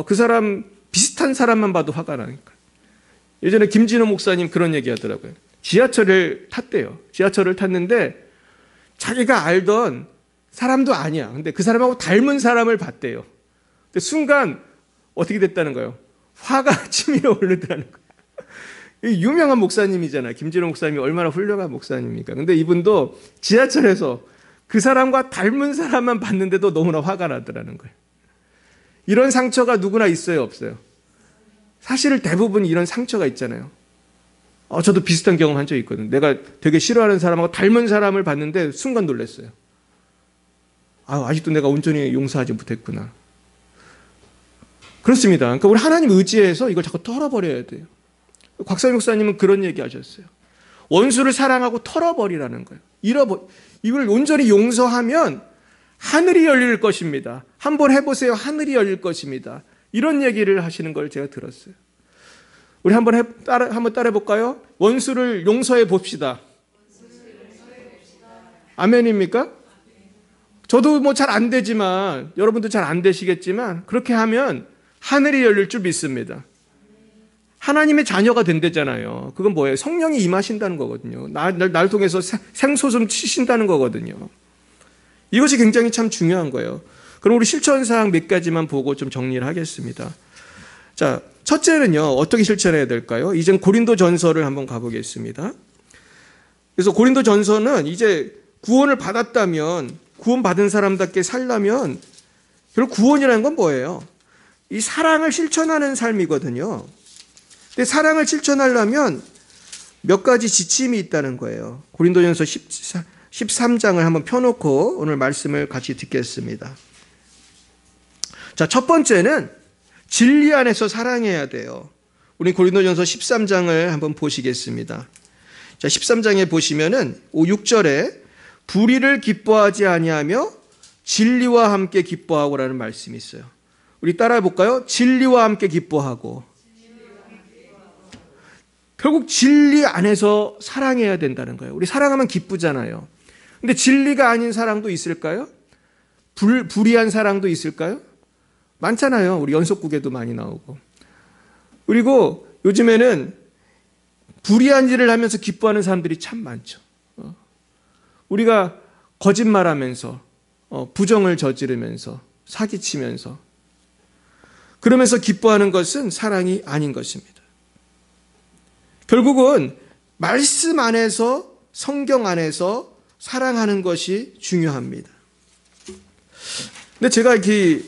Speaker 1: 그 사람 비슷한 사람만 봐도 화가 나니까. 예전에 김진호 목사님 그런 얘기 하더라고요. 지하철을 탔대요. 지하철을 탔는데 자기가 알던 사람도 아니야. 근데 그 사람하고 닮은 사람을 봤대요. 근데 순간 어떻게 됐다는 거예요? 화가 치밀어 오르더라는 거예요. 유명한 목사님이잖아요. 김진호 목사님이 얼마나 훌륭한 목사님입니까? 근데 이분도 지하철에서 그 사람과 닮은 사람만 봤는데도 너무나 화가 나더라는 거예요. 이런 상처가 누구나 있어요, 없어요? 사실 대부분 이런 상처가 있잖아요. 저도 비슷한 경험한 적이 있거든요. 내가 되게 싫어하는 사람하고 닮은 사람을 봤는데 순간 놀랐어요. 아직도 내가 온전히 용서하지 못했구나. 그렇습니다. 그러니까 우리 하나님 의지해서 이걸 자꾸 털어버려야 돼요. 곽상현 목사님은 그런 얘기 하셨어요. 원수를 사랑하고 털어버리라는 거예요. 이걸 온전히 용서하면 하늘이 열릴 것입니다. 한번 해보세요. 하늘이 열릴 것입니다. 이런 얘기를 하시는 걸 제가 들었어요. 우리 한번 따라해볼까요? 원수를 용서해 봅시다. 아멘입니까? 저도 뭐 잘 안 되지만, 여러분도 잘 안 되시겠지만, 그렇게 하면 하늘이 열릴 줄 믿습니다. 하나님의 자녀가 된대잖아요. 그건 뭐예요? 성령이 임하신다는 거거든요. 날 통해서 생소좀 치신다는 거거든요. 이것이 굉장히 참 중요한 거예요. 그럼 우리 실천사항 몇 가지만 보고 좀 정리를 하겠습니다. 자, 첫째는요, 어떻게 실천해야 될까요? 이젠 고린도전서를 한번 가보겠습니다. 그래서 고린도전서는 이제 구원을 받았다면, 구원받은 사람답게 살려면, 결국 구원이라는 건 뭐예요? 이 사랑을 실천하는 삶이거든요. 근데 사랑을 실천하려면 몇 가지 지침이 있다는 거예요. 고린도전서 13장을 한번 펴놓고 오늘 말씀을 같이 듣겠습니다. 자, 첫 번째는 진리 안에서 사랑해야 돼요. 우리 고린도전서 13장을 한번 보시겠습니다. 자, 13장에 보시면은 6절에 불의를 기뻐하지 아니하며 진리와 함께 기뻐하고라는 말씀이 있어요. 우리 따라해 볼까요? 진리와 함께 기뻐하고. 결국 진리 안에서 사랑해야 된다는 거예요. 우리 사랑하면 기쁘잖아요. 근데 진리가 아닌 사랑도 있을까요? 불의한 사랑도 있을까요? 많잖아요. 우리 연속국에도 많이 나오고. 그리고 요즘에는 불의한 일을 하면서 기뻐하는 사람들이 참 많죠. 우리가 거짓말하면서 부정을 저지르면서 사기치면서 그러면서 기뻐하는 것은 사랑이 아닌 것입니다. 결국은 말씀 안에서, 성경 안에서 사랑하는 것이 중요합니다. 근데 제가 이렇게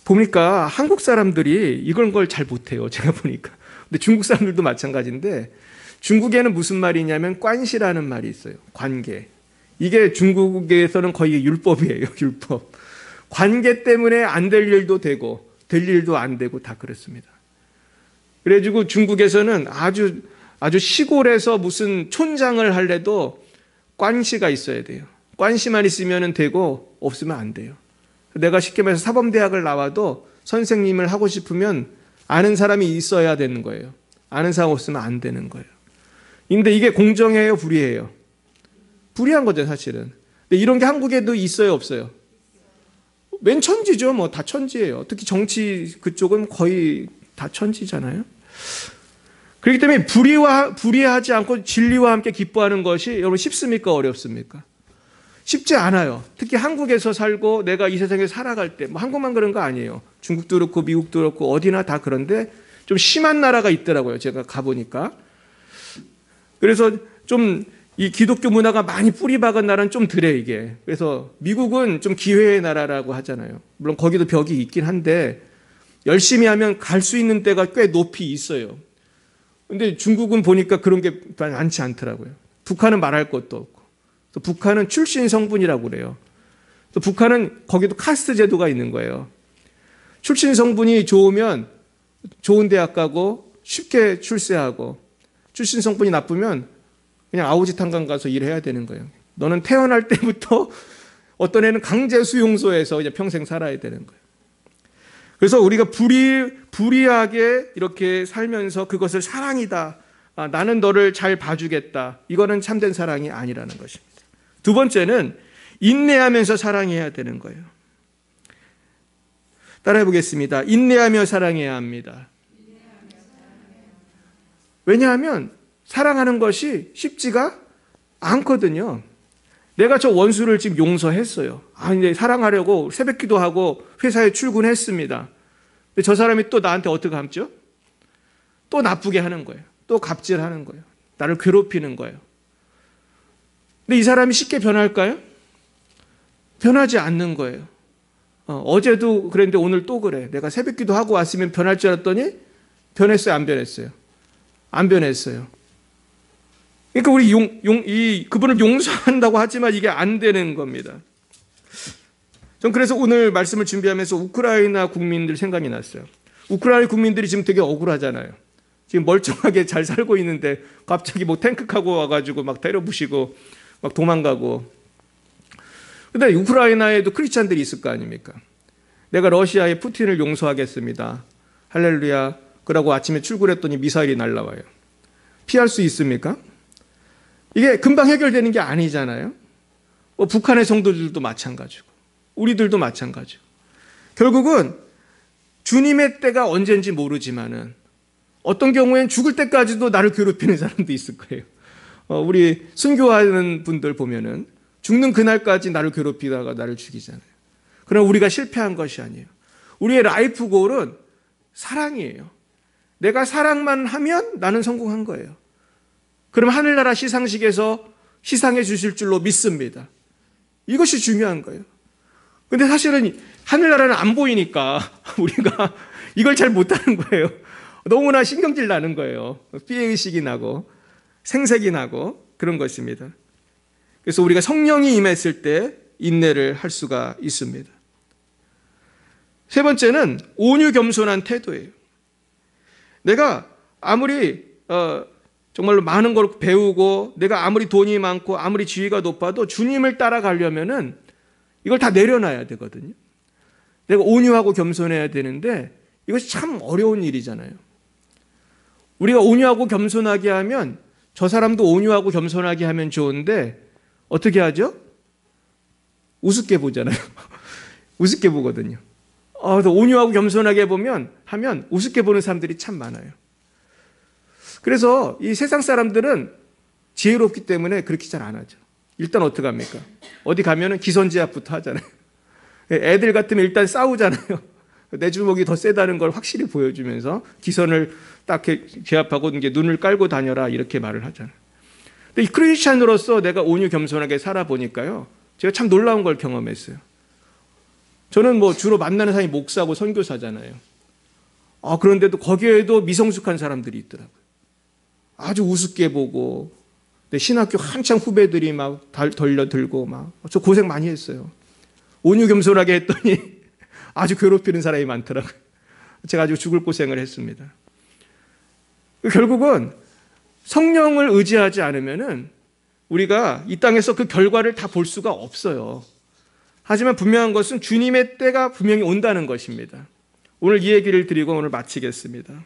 Speaker 1: 보니까 한국 사람들이 이런 걸 잘 못해요. 제가 보니까. 근데 중국 사람들도 마찬가지인데, 중국에는 무슨 말이 있냐면 관시라는 말이 있어요. 관계. 이게 중국에서는 거의 율법이에요. 율법. 관계 때문에 안 될 일도 되고 될 일도 안 되고 다 그렇습니다. 그래가지고 중국에서는 아주 시골에서 무슨 촌장을 하려도 관시가 있어야 돼요. 관시만 있으면 되고 없으면 안 돼요. 내가 쉽게 말해서 사범대학을 나와도 선생님을 하고 싶으면 아는 사람이 있어야 되는 거예요. 아는 사람 없으면 안 되는 거예요. 근데 이게 공정해요, 불의해요? 불의한 거죠, 사실은. 근데 이런 게 한국에도 있어요, 없어요? 맨 천지죠, 뭐 다 천지예요. 특히 정치 그쪽은 거의 다 천지잖아요. 그렇기 때문에 불의하지 않고 진리와 함께 기뻐하는 것이 여러분 쉽습니까, 어렵습니까? 쉽지 않아요. 특히 한국에서 살고 내가 이 세상에 살아갈 때, 뭐 한국만 그런 거 아니에요. 중국도 그렇고 미국도 그렇고 어디나 다 그런데 좀 심한 나라가 있더라고요. 제가 가보니까. 그래서 좀 이 기독교 문화가 많이 뿌리 박은 나라는 좀 덜해, 이게. 그래서 미국은 좀 기회의 나라라고 하잖아요. 물론 거기도 벽이 있긴 한데 열심히 하면 갈 수 있는 데가 꽤 높이 있어요. 근데 중국은 보니까 그런 게 많지 않더라고요. 북한은 말할 것도 없고. 또 북한은 출신 성분이라고 그래요. 또 북한은 거기도 카스트 제도가 있는 거예요. 출신 성분이 좋으면 좋은 대학 가고 쉽게 출세하고, 출신 성분이 나쁘면 그냥 아우지탄강 가서 일해야 되는 거예요. 너는 태어날 때부터 어떤 애는 강제 수용소에서 이제 평생 살아야 되는 거예요. 그래서 우리가 불의하게 이렇게 살면서 그것을 사랑이다 나는 너를 잘 봐주겠다. 이거는 참된 사랑이 아니라는 것입니다. 두 번째는 인내하면서 사랑해야 되는 거예요. 따라해 보겠습니다. 인내하며 사랑해야 합니다. 왜냐하면 사랑하는 것이 쉽지가 않거든요. 내가 저 원수를 지금 용서했어요. 이제 사랑하려고 새벽기도 하고 회사에 출근했습니다. 근데 저 사람이 또 나한테 어떻게 함죠? 또 나쁘게 하는 거예요. 또 갑질하는 거예요. 나를 괴롭히는 거예요. 근데 이 사람이 쉽게 변할까요? 변하지 않는 거예요. 어제도 그랬는데 오늘 또 그래. 내가 새벽기도 하고 왔으면 변할 줄 알았더니 변했어요? 안 변했어요? 안 변했어요. 그러니까 우리 그분을 용서한다고 하지만 이게 안 되는 겁니다. 전 그래서 오늘 말씀을 준비하면서 우크라이나 국민들 생각이 났어요. 우크라이나 국민들이 지금 되게 억울하잖아요. 지금 멀쩡하게 잘 살고 있는데 갑자기 뭐 탱크 타고 와가지고 막 때려부시고 막 도망가고. 근데 우크라이나에도 크리스찬들이 있을 거 아닙니까? 내가 러시아의 푸틴을 용서하겠습니다. 할렐루야. 그러고 아침에 출근했더니 미사일이 날라와요. 피할 수 있습니까? 이게 금방 해결되는 게 아니잖아요. 북한의 성도들도 마찬가지고 우리들도 마찬가지고 결국은 주님의 때가 언제인지 모르지만은 어떤 경우엔 죽을 때까지도 나를 괴롭히는 사람도 있을 거예요. 우리 순교하는 분들 보면은 죽는 그날까지 나를 괴롭히다가 나를 죽이잖아요. 그러나 우리가 실패한 것이 아니에요. 우리의 라이프 골은 사랑이에요. 내가 사랑만 하면 나는 성공한 거예요. 그럼 하늘나라 시상식에서 시상해 주실 줄로 믿습니다. 이것이 중요한 거예요. 근데 사실은 하늘나라는 안 보이니까 우리가 이걸 잘 못하는 거예요. 너무나 신경질 나는 거예요. 피해의식이 나고 생색이 나고 그런 것입니다. 그래서 우리가 성령이 임했을 때 인내를 할 수가 있습니다. 세 번째는 온유 겸손한 태도예요. 내가 아무리 정말로 많은 걸 배우고 내가 아무리 돈이 많고 아무리 지위가 높아도 주님을 따라가려면은 이걸 다 내려놔야 되거든요. 내가 온유하고 겸손해야 되는데 이것이 참 어려운 일이잖아요. 우리가 온유하고 겸손하게 하면 저 사람도 온유하고 겸손하게 하면 좋은데 어떻게 하죠? 우습게 보잖아요. 우습게 보거든요. 온유하고 겸손하게 하면 우습게 보는 사람들이 참 많아요. 그래서 이 세상 사람들은 지혜롭기 때문에 그렇게 잘 안 하죠. 일단 어떻게 합니까? 어디 가면은 기선제압부터 하잖아요. 애들 같으면 일단 싸우잖아요. 내 주먹이 더 세다는 걸 확실히 보여주면서 기선을 딱 제압하고 이게 눈을 깔고 다녀라 이렇게 말을 하잖아요. 근데 이 크리스찬으로서 내가 온유 겸손하게 살아보니까요. 제가 참 놀라운 걸 경험했어요. 저는 주로 만나는 사람이 목사고 선교사잖아요. 그런데도 거기에도 미성숙한 사람들이 있더라고요. 아주 우습게 보고, 신학교 한창 후배들이 막 덜려들고 저 고생 많이 했어요. 온유 겸손하게 했더니 아주 괴롭히는 사람이 많더라고요. 제가 아주 죽을 고생을 했습니다. 결국은 성령을 의지하지 않으면은 우리가 이 땅에서 그 결과를 다 볼 수가 없어요. 하지만 분명한 것은 주님의 때가 분명히 온다는 것입니다. 오늘 이 얘기를 드리고 오늘 마치겠습니다.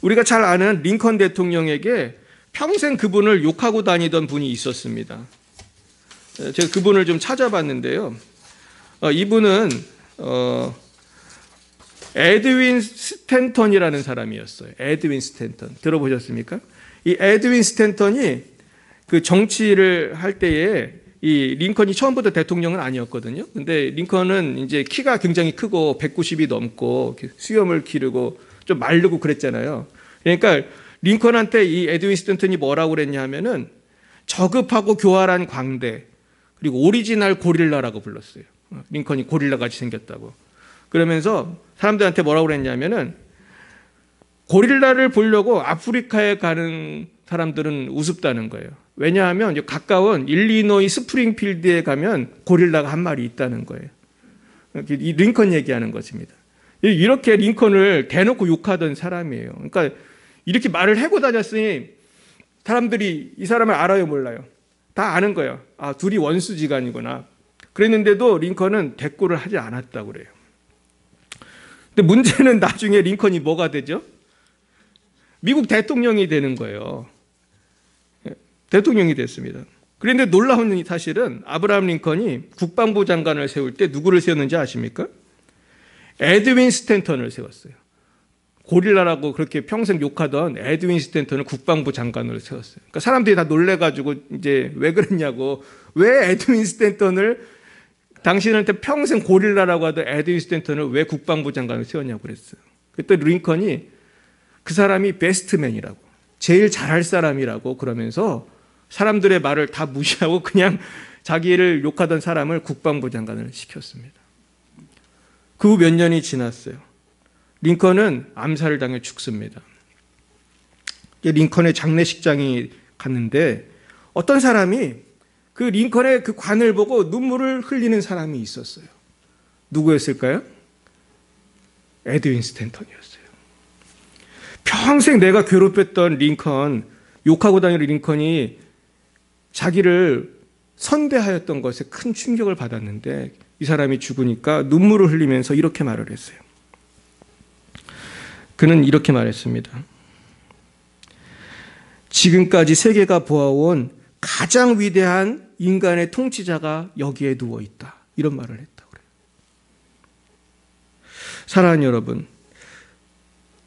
Speaker 1: 우리가 잘 아는 링컨 대통령에게 평생 그분을 욕하고 다니던 분이 있었습니다. 제가 그분을 좀 찾아봤는데요. 이분은 에드윈 스탠턴이라는 사람이었어요. 에드윈 스탠턴. 들어보셨습니까? 이 에드윈 스탠턴이 그 정치를 할 때에 이 링컨이 처음부터 대통령은 아니었거든요. 근데 링컨은 이제 키가 굉장히 크고 190이 넘고 수염을 기르고 좀 마르고 그랬잖아요. 그러니까 링컨한테 이 에드윈 스탠턴이 뭐라고 그랬냐 하면은 저급하고 교활한 광대 그리고 오리지널 고릴라라고 불렀어요. 링컨이 고릴라 같이 생겼다고. 그러면서 사람들한테 뭐라고 그랬냐면은 고릴라를 보려고 아프리카에 가는 사람들은 우습다는 거예요. 왜냐하면 가까운 일리노이 스프링필드에 가면 고릴라가 한 마리 있다는 거예요. 이 링컨 얘기하는 것입니다. 이렇게 링컨을 대놓고 욕하던 사람이에요. 그러니까 이렇게 말을 해고 다녔으니 사람들이 이 사람을 알아요, 몰라요? 다 아는 거예요. 둘이 원수지간이구나. 그랬는데도 링컨은 대꾸를 하지 않았다고 그래요. 근데 문제는 나중에 링컨이 뭐가 되죠? 미국 대통령이 되는 거예요. 대통령이 됐습니다. 그런데 놀라운 사실은 아브라함 링컨이 국방부 장관을 세울 때 누구를 세웠는지 아십니까? 에드윈 스탠턴을 세웠어요. 고릴라라고 그렇게 평생 욕하던 에드윈 스탠턴을 국방부 장관으로 세웠어요. 그러니까 사람들이 다 놀래가지고 이제 왜 그랬냐고, 왜 에드윈 스탠턴을, 당신한테 평생 고릴라라고 하던 에드윈 스탠턴을 왜 국방부 장관을 세웠냐고 그랬어요. 그때 링컨이 그 사람이 베스트맨이라고, 제일 잘할 사람이라고 그러면서 사람들의 말을 다 무시하고 그냥 자기를 욕하던 사람을 국방부 장관을 시켰습니다. 그 후 몇 년이 지났어요. 링컨은 암살을 당해 죽습니다. 링컨의 장례식장이 갔는데 어떤 사람이 그 링컨의 그 관을 보고 눈물을 흘리는 사람이 있었어요. 누구였을까요? 에드윈 스탠턴이었어요. 평생 내가 괴롭혔던 링컨, 욕하고 다니는 링컨이 자기를 선대하였던 것에 큰 충격을 받았는데 이 사람이 죽으니까 눈물을 흘리면서 이렇게 말을 했어요. 그는 이렇게 말했습니다. 지금까지 세계가 보아온 가장 위대한 인간의 통치자가 여기에 누워있다. 이런 말을 했다고 그래요. 사랑하는 여러분,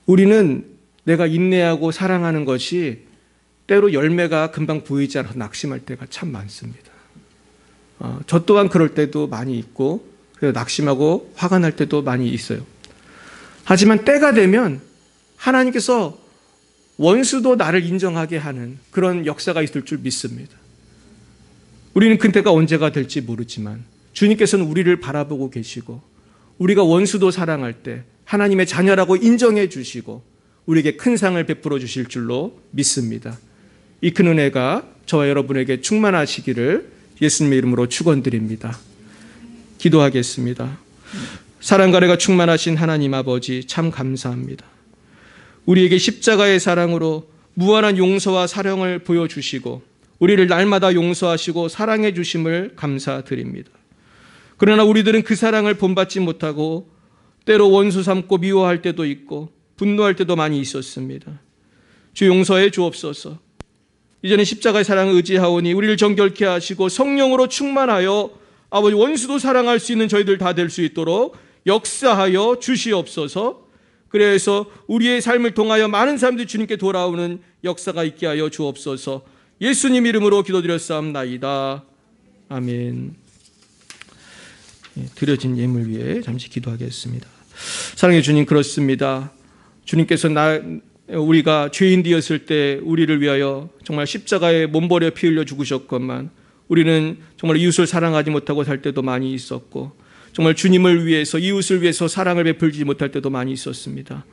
Speaker 1: 우리는 내가 인내하고 사랑하는 것이 때로 열매가 금방 보이지 않아서 낙심할 때가 참 많습니다. 저 또한 그럴 때도 많이 있고 그래서 낙심하고 화가 날 때도 많이 있어요. 하지만 때가 되면 하나님께서 원수도 나를 인정하게 하는 그런 역사가 있을 줄 믿습니다. 우리는 그때가 언제가 될지 모르지만 주님께서는 우리를 바라보고 계시고 우리가 원수도 사랑할 때 하나님의 자녀라고 인정해 주시고 우리에게 큰 상을 베풀어 주실 줄로 믿습니다. 이 큰 은혜가 저와 여러분에게 충만하시기를 예수님의 이름으로 축원드립니다. 기도하겠습니다. 사랑과 은혜가 충만하신 하나님 아버지 참 감사합니다. 우리에게 십자가의 사랑으로 무한한 용서와 사랑을 보여주시고 우리를 날마다 용서하시고 사랑해 주심을 감사드립니다. 그러나 우리들은 그 사랑을 본받지 못하고 때로 원수 삼고 미워할 때도 있고 분노할 때도 많이 있었습니다. 주 용서해 주옵소서. 이제는 십자가의 사랑을 의지하오니 우리를 정결케 하시고 성령으로 충만하여 아버지 원수도 사랑할 수 있는 저희들 다 될 수 있도록 역사하여 주시옵소서. 그래서 우리의 삶을 통하여 많은 사람들이 주님께 돌아오는 역사가 있게 하여 주옵소서. 예수님 이름으로 기도드렸사옵나이다. 아멘. 드려진 예물 위에 잠시 기도하겠습니다. 사랑해 주님, 그렇습니다. 주님께서 우리가 죄인 되었을 때 우리를 위하여 정말 십자가에 몸버려 피 흘려 죽으셨건만 우리는 정말 이웃을 사랑하지 못하고 살 때도 많이 있었고 정말 주님을 위해서 이웃을 위해서 사랑을 베풀지 못할 때도 많이 있었습니다.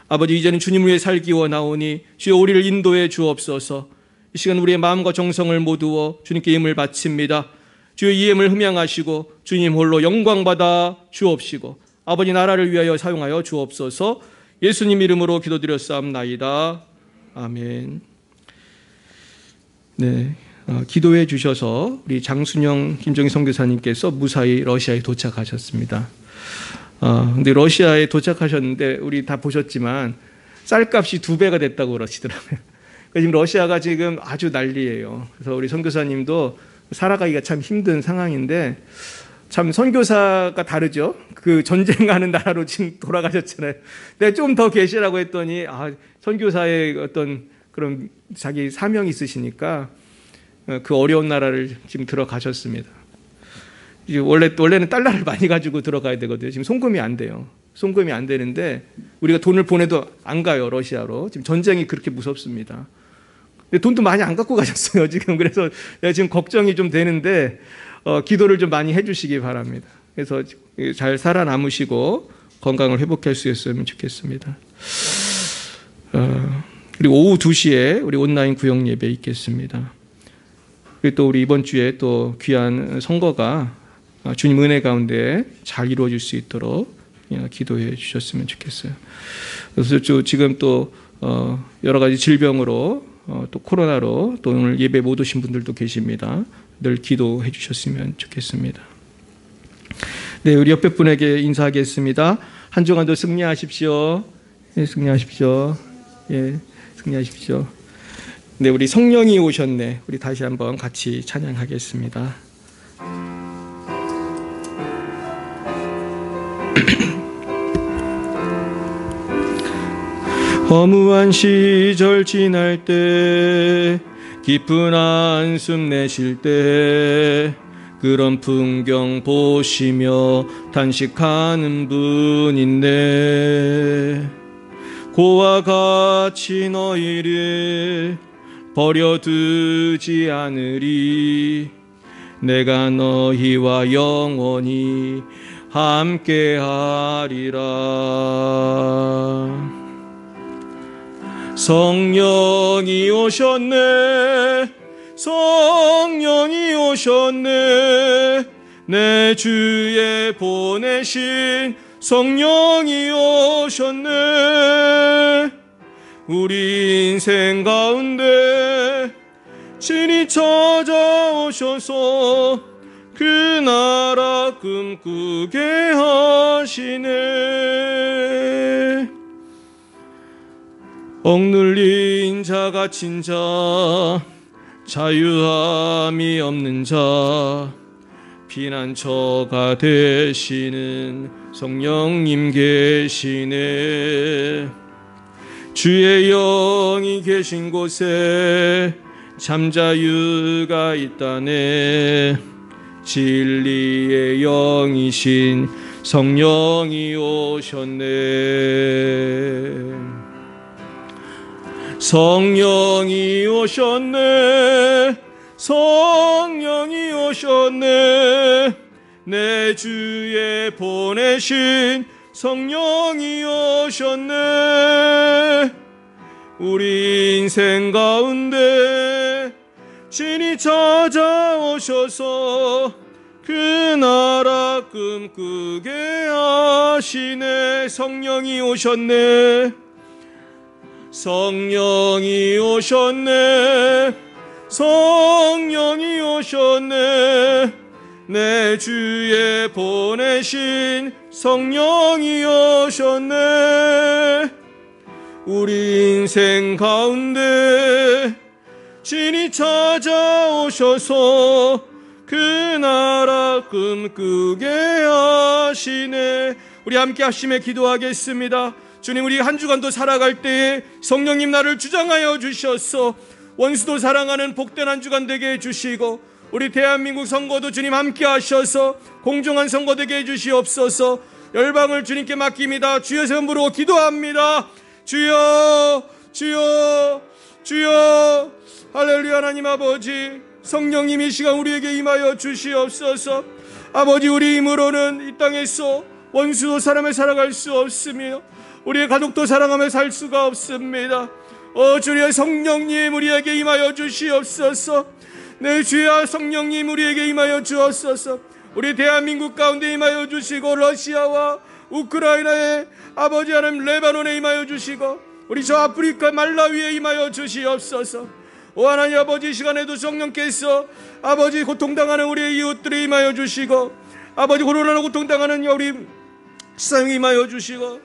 Speaker 1: 아버지, 이제는 주님을 위해 살기 원하오니 주여 우리를 인도해 주옵소서. 이 시간 우리의 마음과 정성을 모두어 주님께 예물 바칩니다. 주여 이 예물 흠양하시고 주님 홀로 영광받아 주옵시고 아버지 나라를 위하여 사용하여 주옵소서. 예수님 이름으로 기도드렸사옵나이다. 아멘. 네, 기도해 주셔서 우리 장순영 김정희 선교사님께서 무사히 러시아에 도착하셨습니다. 근데 러시아에 도착하셨는데 우리 다 보셨지만 쌀값이 2배가 됐다고 그러시더라고요. 지금 러시아가 지금 아주 난리예요. 그래서 우리 선교사님도 살아가기가 참 힘든 상황인데 참 선교사가 다르죠. 그 전쟁하는 나라로 지금 돌아가셨잖아요. 내가 좀 더 계시라고 했더니 선교사의 어떤 그런 자기 사명이 있으시니까 그 어려운 나라를 지금 들어가셨습니다. 이제 원래는 달러를 많이 가지고 들어가야 되거든요. 지금 송금이 안 돼요. 송금이 안 되는데 우리가 돈을 보내도 안 가요, 러시아로. 지금 전쟁이 그렇게 무섭습니다. 근데 돈도 많이 안 갖고 가셨어요, 지금. 그래서 내가 지금 걱정이 좀 되는데 기도를 좀 많이 해주시기 바랍니다. 그래서 잘 살아남으시고 건강을 회복할 수 있었으면 좋겠습니다. 그리고 오후 2시에 우리 온라인 구역 예배 있겠습니다. 그리고 또 우리 이번 주에 또 귀한 선거가 주님 은혜 가운데 잘 이루어질 수 있도록 기도해 주셨으면 좋겠어요. 그래서 지금 또 여러 가지 질병으로 또 코로나로 또 오늘 예배 못 오신 분들도 계십니다. 늘 기도해 주셨으면 좋겠습니다. 네, 우리 옆에 분에게 인사하겠습니다. 한 주간도 승리하십시오. 네, 승리하십시오. 예, 승리하십시오. 네, 우리 성령이 오셨네. 우리 다시 한번 같이 찬양하겠습니다. 허무한 시절 지날 때, 깊은 한숨 내쉴 때, 그런 풍경 보시며 단식하는 분인데, 고와 같이 너희를 버려두지 않으리. 내가 너희와 영원히 함께하리라. 성령이 오셨네, 성령이 오셨네, 내 주에 보내신 성령이 오셨네. 우리 인생 가운데 친히 찾아오셔서 그 나라 꿈꾸게 하시네. 억눌린 자 갇힌 자, 자유함이 없는 자, 피난처가 되시는 성령님 계시네. 주의 영이 계신 곳에 잠자유가 있다네. 진리의 영이신 성령이 오셨네. 성령이 오셨네, 성령이 오셨네, 내 주에 보내신 성령이 오셨네. 우리 인생 가운데 친히 찾아오셔서 그 나라 꿈꾸게 하시네. 성령이 오셨네, 성령이 오셨네, 성령이 오셨네, 내 주에 보내신 성령이 오셨네. 우리 인생 가운데 친히 찾아오셔서 그 나라 꿈꾸게 하시네. 우리 함께 합심해 기도하겠습니다. 주님, 우리 한 주간도 살아갈 때에 성령님 나를 주장하여 주셔서 원수도 사랑하는 복된 한 주간 되게 해주시고, 우리 대한민국 선거도 주님 함께 하셔서 공정한 선거 되게 해주시옵소서. 열방을 주님께 맡깁니다. 주여 세운 부르고 기도합니다. 주여, 주여, 주여. 할렐루야. 하나님 아버지, 성령님 이 시간 우리에게 임하여 주시옵소서. 아버지, 우리 힘으로는 이 땅에서 원수도 사람을 살아갈 수 없으며 우리의 가족도 사랑하며 살 수가 없습니다. 주여 성령님 우리에게 임하여 주시옵소서. 내 주여 성령님 우리에게 임하여 주옵소서. 우리 대한민국 가운데 임하여 주시고, 러시아와 우크라이나에 아버지 하나님 레바논에 임하여 주시고, 우리 저 아프리카 말라위에 임하여 주시옵소서. 오 하나님 아버지, 이 시간에도 성령께서 아버지 고통당하는 우리의 이웃들에 임하여 주시고, 아버지 코로나로 고통당하는 우리 세상에 임하여 주시고,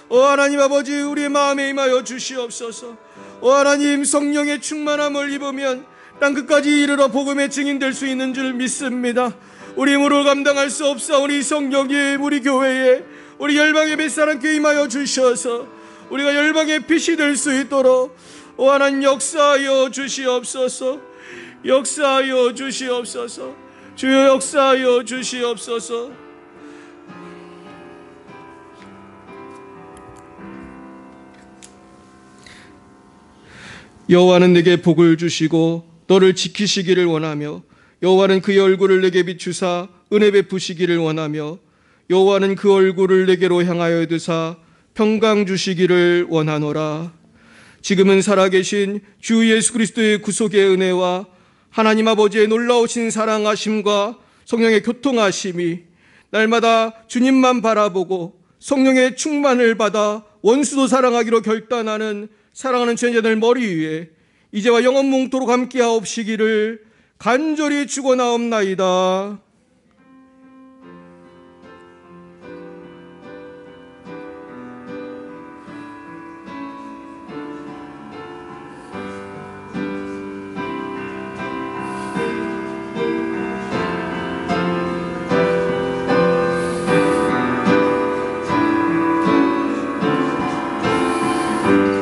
Speaker 1: 오 하나님 아버지 우리의 마음에 임하여 주시옵소서. 오 하나님, 성령의 충만함을 입으면 땅끝까지 이르러 복음의 증인될 수 있는 줄 믿습니다. 우리 힘으로 감당할 수 없사오니 성령님 우리 교회에, 우리 열방의 뱃사람께 임하여 주셔서 우리가 열방의 빛이 될 수 있도록 오 하나님 역사하여 주시옵소서. 역사하여 주시옵소서. 주여 역사하여 주시옵소서. 여호와는 내게 복을 주시고 너를 지키시기를 원하며, 여호와는 그의 얼굴을 내게 비추사 은혜 베푸시기를 원하며, 여호와는 그 얼굴을 내게로 향하여 드사 평강 주시기를 원하노라. 지금은 살아계신 주 예수 그리스도의 구속의 은혜와 하나님 아버지의 놀라우신 사랑하심과 성령의 교통하심이 날마다 주님만 바라보고 성령의 충만을 받아 원수도 사랑하기로 결단하는 사랑하는 죄인들 머리 위에 이제와 영원 몽토록 함께하옵시기를 간절히 축원하옵나이다. 아멘.